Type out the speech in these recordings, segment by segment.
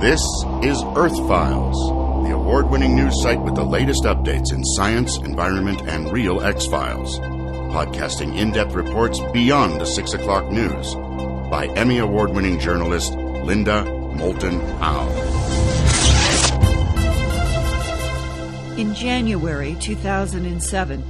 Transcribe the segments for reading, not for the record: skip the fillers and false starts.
This is Earthfiles, the award-winning news site with the latest updates in science, environment, and real X-Files. Podcasting in-depth reports beyond the 6 o'clock news by Emmy Award-winning journalist Linda Moulton Howe. In January 2007,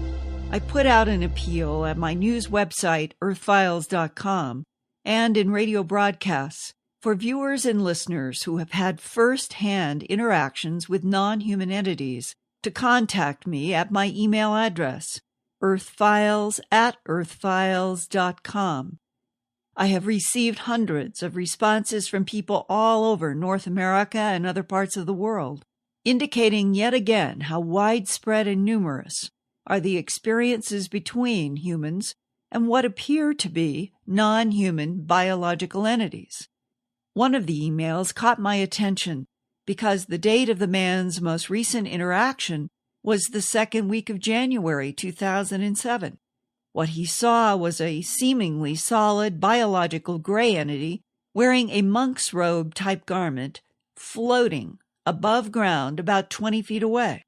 I put out an appeal at my news website, Earthfiles.com, and in radio broadcasts for viewers and listeners who have had first-hand interactions with non-human entities to contact me at my email address, earthfiles@earthfiles.com. I have received hundreds of responses from people all over North America and other parts of the world, indicating yet again how widespread and numerous are the experiences between humans and what appear to be non-human biological entities. One of the emails caught my attention because the date of the man's most recent interaction was the second week of January 2007. What he saw was a seemingly solid biological gray entity wearing a monk's robe-type garment, floating above ground about 20 feet away.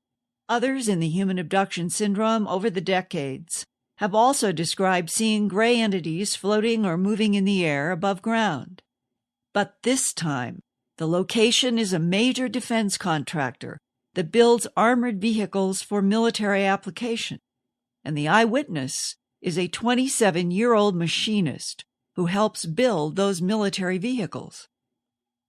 Others in the human abduction syndrome over the decades have also described seeing gray entities floating or moving in the air above ground. But this time, the location is a major defense contractor that builds armored vehicles for military application, and the eyewitness is a 27-year-old machinist who helps build those military vehicles.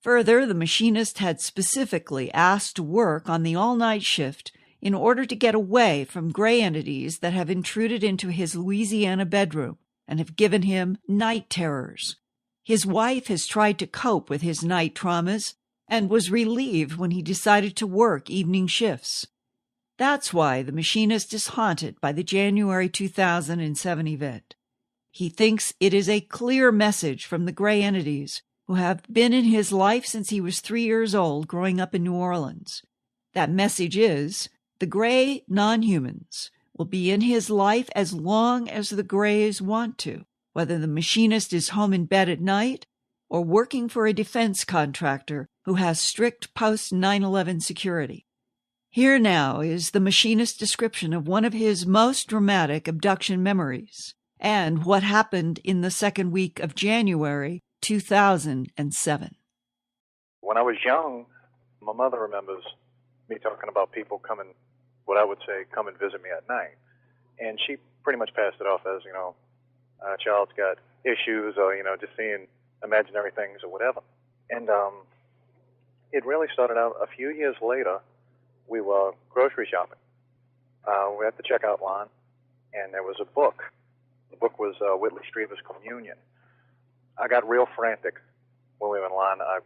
Further, the machinist had specifically asked to work on the all-night shift in order to get away from gray entities that have intruded into his Louisiana bedroom and have given him night terrors. His wife has tried to cope with his night traumas and was relieved when he decided to work evening shifts. That's why the machinist is haunted by the January 2007 event. He thinks it is a clear message from the gray entities who have been in his life since he was 3 years old growing up in New Orleans. That message is, the gray non-humans will be in his life as long as the grays want to, whether the machinist is home in bed at night or working for a defense contractor who has strict post-9/11 security. Here now is the machinist's description of one of his most dramatic abduction memories and what happened in the second week of January 2007. When I was young, my mother remembers me talking about people coming, what I would say, come and visit me at night. And she pretty much passed it off as, a child's got issues or, just seeing imaginary things or whatever. And it really started out a few years later. We were grocery shopping. We were at the checkout line, and there was a book. The book was Whitley Strieber's Communion. I got real frantic when we were in line. I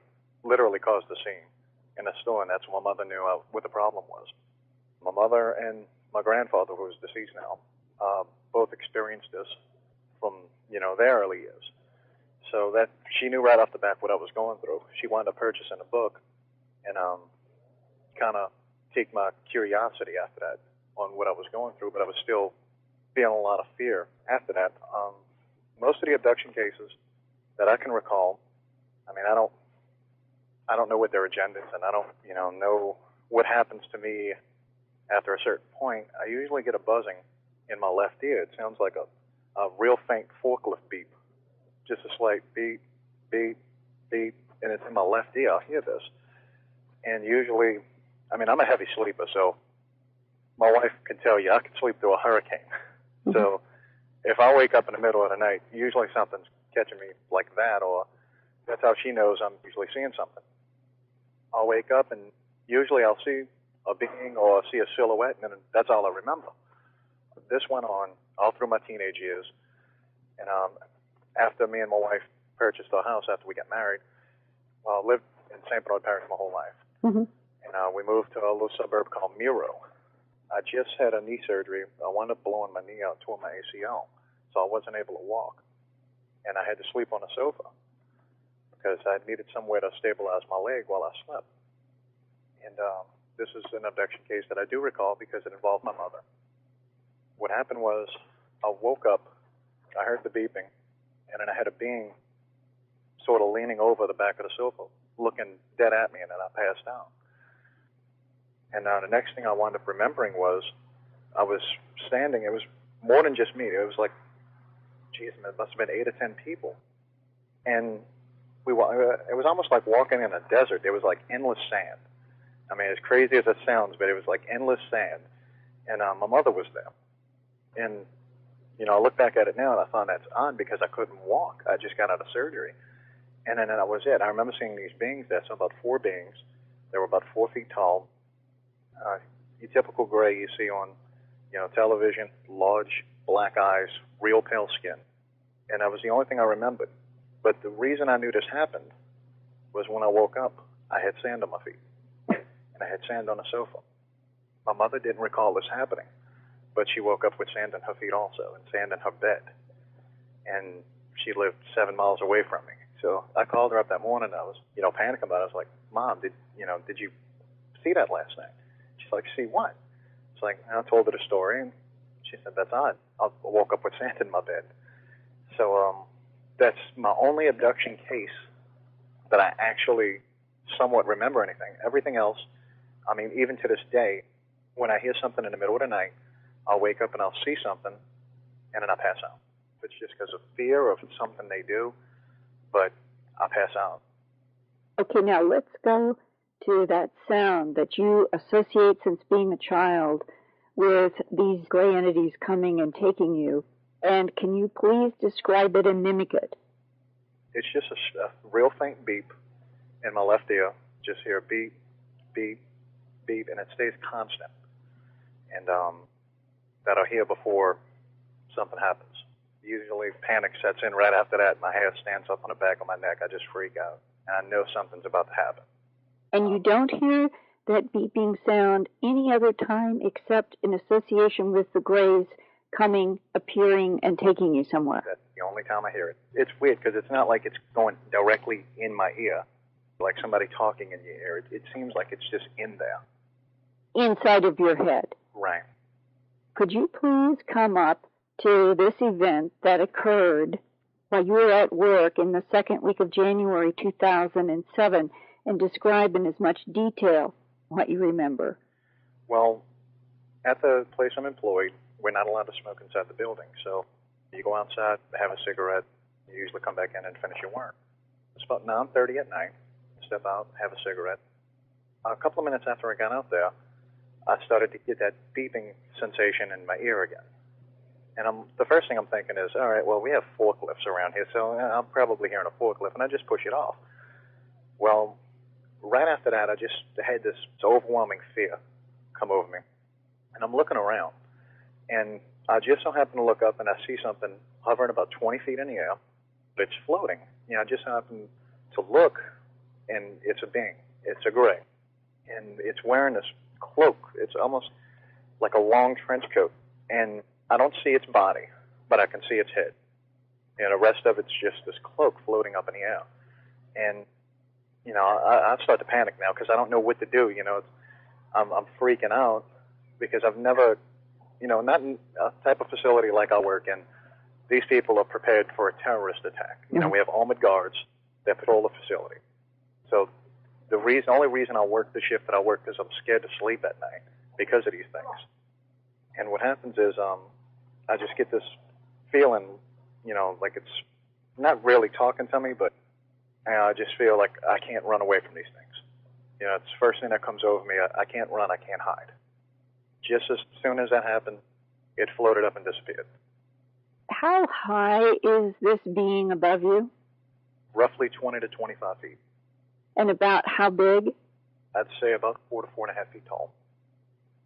literally caused a scene in a store, and that's when my mother knew what the problem was. My mother and my grandfather, who is deceased now, both experienced this from, their early years. So that she knew right off the bat what I was going through. She wound up purchasing a book and kind of piqued my curiosity after that on what I was going through, but I was still feeling a lot of fear after that. Most of the abduction cases that I can recall, I don't know what their agenda is, and I don't, know what happens to me after a certain point. I usually get a buzzing in my left ear. It sounds like a real faint forklift beep, just a slight beep, beep, beep, and it's in my left ear. I'll hear this. And usually, I'm a heavy sleeper, so my wife can tell you I can sleep through a hurricane. Mm-hmm. So if I wake up in the middle of the night, usually something's catching me like that, or that's how she knows I'm usually seeing something. I'll wake up, and usually I'll see a being or see a silhouette, and then that's all I remember. This went on all through my teenage years, and after me and my wife purchased our house after we got married, I lived in St. Bernard Parish my whole life. Mm-hmm. And we moved to a little suburb called Miro. I just had a knee surgery. I wound up blowing my knee out, tore my ACL, so I wasn't able to walk. And I had to sleep on a sofa because I needed somewhere to stabilize my leg while I slept. And this is an abduction case that I do recall because it involved my mother. What happened was I woke up, I heard the beeping, and then I had a being sort of leaning over the back of the sofa looking dead at me, and then I passed out. And the next thing I wound up remembering was I was standing. It was more than just me. It was like, geez, it must have been 8 or 10 people. And it was almost like walking in a desert. There was like endless sand. I mean, as crazy as it sounds, but it was like endless sand. And my mother was there. And, you know, I look back at it now and I found that's odd because I couldn't walk. I just got out of surgery. And then that was it. I remember seeing these beings there, so about 4 beings. They were about 4 feet tall. Your typical gray you see on, you know, television, large black eyes, real pale skin. And that was the only thing I remembered. But the reason I knew this happened was when I woke up, I had sand on my feet. And I had sand on the sofa. My mother didn't recall this happening, but she woke up with sand on her feet also, and sand in her bed. And she lived 7 miles away from me. So I called her up that morning. I was, you know, panicking about it. I was like, Mom, did you see that last night? She's like, see what? It's like, and I told her the story, and she said, that's odd. I woke up with sand in my bed. So that's my only abduction case that I actually somewhat remember anything. Everything else, I mean, even to this day, when I hear something in the middle of the night, I'll wake up and I'll see something, and then I pass out. It's just because of fear of something they do, but I pass out. Okay, now let's go to that sound that you associate since being a child with these gray entities coming and taking you. And can you please describe it and mimic it? It's just a real faint beep in my left ear. Just hear beep, beep, beep, and it stays constant. And that I'll hear before something happens. Usually panic sets in right after that. My hair stands up on the back of my neck. I just freak out. And I know something's about to happen. And you don't hear that beeping sound any other time except in association with the grays coming, appearing, and taking you somewhere? That's the only time I hear it. It's weird because it's not like it's going directly in my ear, like somebody talking in your ear. It seems like it's just in there. Inside of your head. Right. Could you please come up to this event that occurred while you were at work in the second week of January 2007 and describe in as much detail what you remember? Well, at the place I'm employed, we're not allowed to smoke inside the building. So you go outside, have a cigarette, you usually come back in and finish your work. It's about 9:30 at night. Step out, have a cigarette. A couple of minutes after I got out there, I started to get that beeping sensation in my ear again. And the first thing I'm thinking is, all right, well, we have forklifts around here, so I'm probably hearing a forklift, and I just push it off. Well, right after that, I just had this overwhelming fear come over me. And I'm looking around, and I just so happen to look up, and I see something hovering about 20 feet in the air, but it's floating. You know, I just happen to look, and it's a being. It's a gray. And it's wearing this cloak. It's almost like a long trench coat. And I don't see its body, but I can see its head. And the rest of it's just this cloak floating up in the air. And, you know, I start to panic now because I don't know what to do. You know, I'm freaking out because I've never, you know, not in a type of facility like I work in. These people are prepared for a terrorist attack. You know, we have armored guards that patrol the facility. So the only reason I work the shift that I work is I'm scared to sleep at night because of these things. And what happens is I just get this feeling, you know, like it's not really talking to me, but I just feel like I can't run away from these things. You know, it's the first thing that comes over me. I can't run. I can't hide. Just as soon as that happened, it floated up and disappeared. How high is this being above you? Roughly 20 to 25 feet. And about how big? I'd say about 4 to 4.5 feet tall.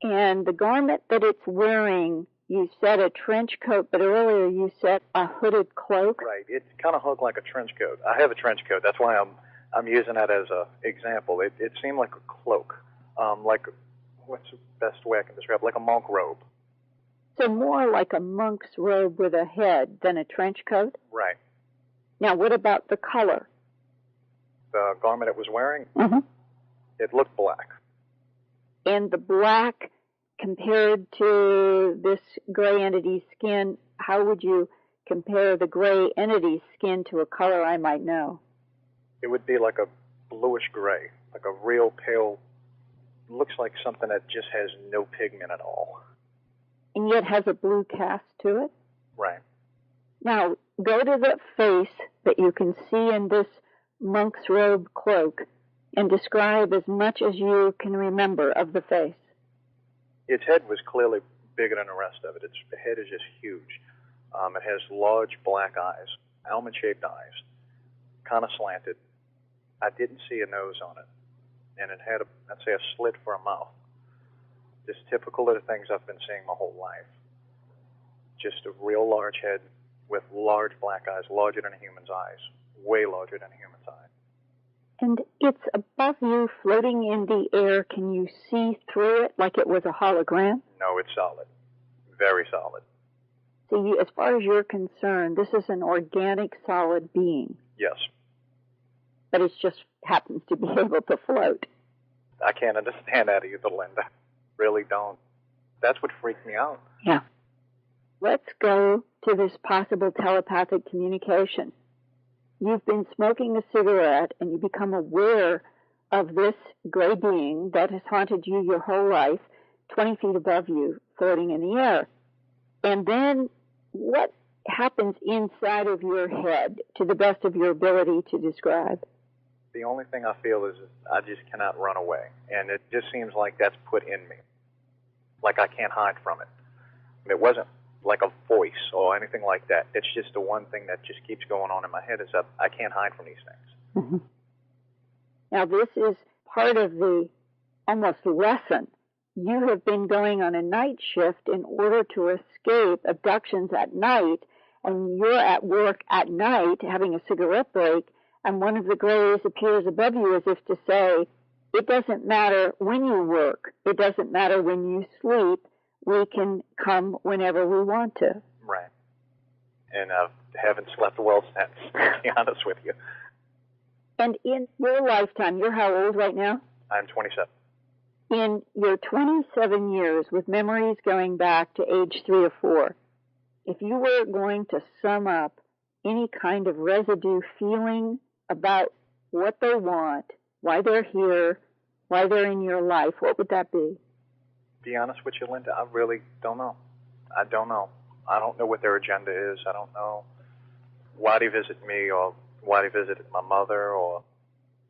And the garment that it's wearing, you said a trench coat, but earlier you said a hooded cloak? Right. It's kind of hooked like a trench coat. I have a trench coat. That's why I'm using that as an example. It seemed like a cloak. Like, what's the best way I can describe it? Like a monk robe. So more like a monk's robe with a head than a trench coat? Right. Now, what about the color? The garment it was wearing, It looked black. And the black compared to this gray entity's skin, how would you compare the gray entity's skin to a color I might know? It would be like a bluish gray, like a real pale, looks like something that just has no pigment at all. And yet has a blue cast to it? Right. Now, go to the face that you can see in this monk's robe cloak and describe as much as you can remember of the face. Its head was clearly bigger than the rest of it. The head is just huge. It has large black eyes, almond-shaped eyes, kind of slanted. I didn't see a nose on it. And it had, I'd say, a slit for a mouth. Just typical of the things I've been seeing my whole life. Just a real large head with large black eyes, larger than a human's eyes, way larger than a human's eyes. And it's above you, floating in the air. Can you see through it like it was a hologram? No, it's solid. Very solid. So as far as you're concerned, this is an organic, solid being. Yes. But it just happens to be able to float. I can't understand that either, Linda. Really don't. That's what freaked me out. Yeah. Let's go to this possible telepathic communication. You've been smoking a cigarette and you become aware of this gray being that has haunted you your whole life, 20 feet above you, floating in the air. And then what happens inside of your head to the best of your ability to describe? The only thing I feel is I just cannot run away. And it just seems like that's put in me. Like I can't hide from it. It wasn't like a voice or anything like that. It's just the one thing that just keeps going on in my head is that I can't hide from these things. Mm-hmm. Now, this is part of the almost lesson. You have been going on a night shift in order to escape abductions at night, and you're at work at night having a cigarette break, and one of the grays appears above you as if to say, it doesn't matter when you work. It doesn't matter when you sleep. We can come whenever we want to. Right. And I haven't slept well since, to be honest with you. And in your lifetime, you're how old right now? I'm 27. In your 27 years, with memories going back to age 3 or 4, if you were going to sum up any kind of residue feeling about what they want, why they're here, why they're in your life, what would that be? To be honest with you, Linda, I really don't know. I don't know. I don't know what their agenda is. I don't know why they visit me or why they visited my mother or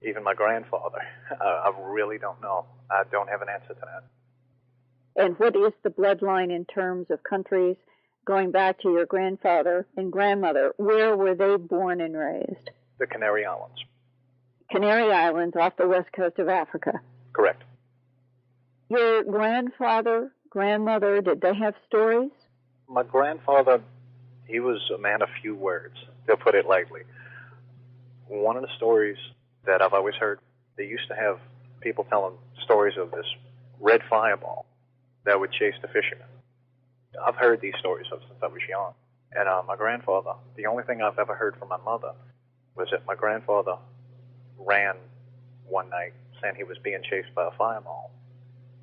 even my grandfather. I really don't know. I don't have an answer to that. And what is the bloodline in terms of countries going back to your grandfather and grandmother? Where were they born and raised? The Canary Islands. Canary Islands off the west coast of Africa. Correct. Your grandfather, grandmother, did they have stories? My grandfather, he was a man of few words, to put it lightly. One of the stories that I've always heard, they used to have people telling stories of this red fireball that would chase the fishermen. I've heard these stories since I was young. And my grandfather, the only thing I've ever heard from my mother was that my grandfather ran one night saying he was being chased by a fireball.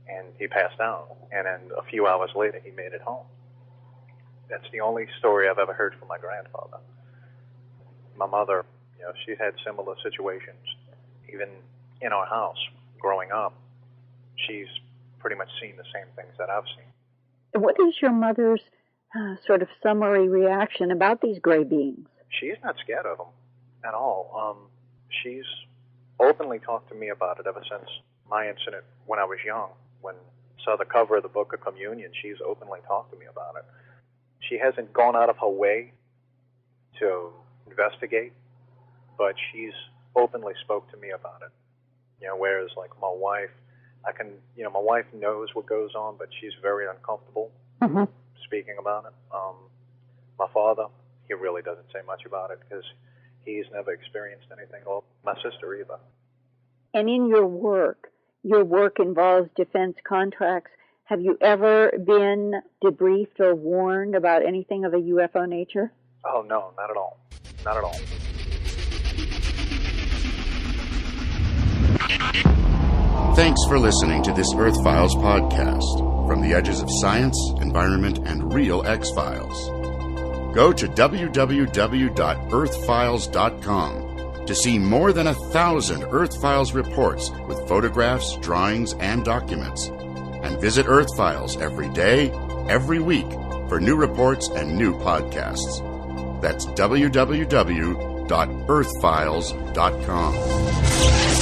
And he passed out. And then a few hours later, he made it home. That's the only story I've ever heard from my grandfather. My mother, she had similar situations. Even in our house, growing up, she's pretty much seen the same things that I've seen. What is your mother's sort of summary reaction about these gray beings? She's not scared of them at all. She's openly talked to me about it ever since my incident when I was young. When I saw the cover of the Book of Communion, she's openly talked to me about it. She hasn't gone out of her way to investigate, but she's openly spoke to me about it. Whereas like my wife, my wife knows what goes on, but she's very uncomfortable speaking about it. My father, he really doesn't say much about it because he's never experienced anything, or my sister either. And in your work involves defense contracts. Have you ever been debriefed or warned about anything of a UFO nature? Oh, no, not at all. Not at all. Thanks for listening to this Earthfiles podcast, from the edges of science, environment, and real X-Files. Go to www.earthfiles.com to see more than 1,000 Earthfiles reports with photographs, drawings, and documents. And visit Earthfiles every day, every week, for new reports and new podcasts. That's www.earthfiles.com.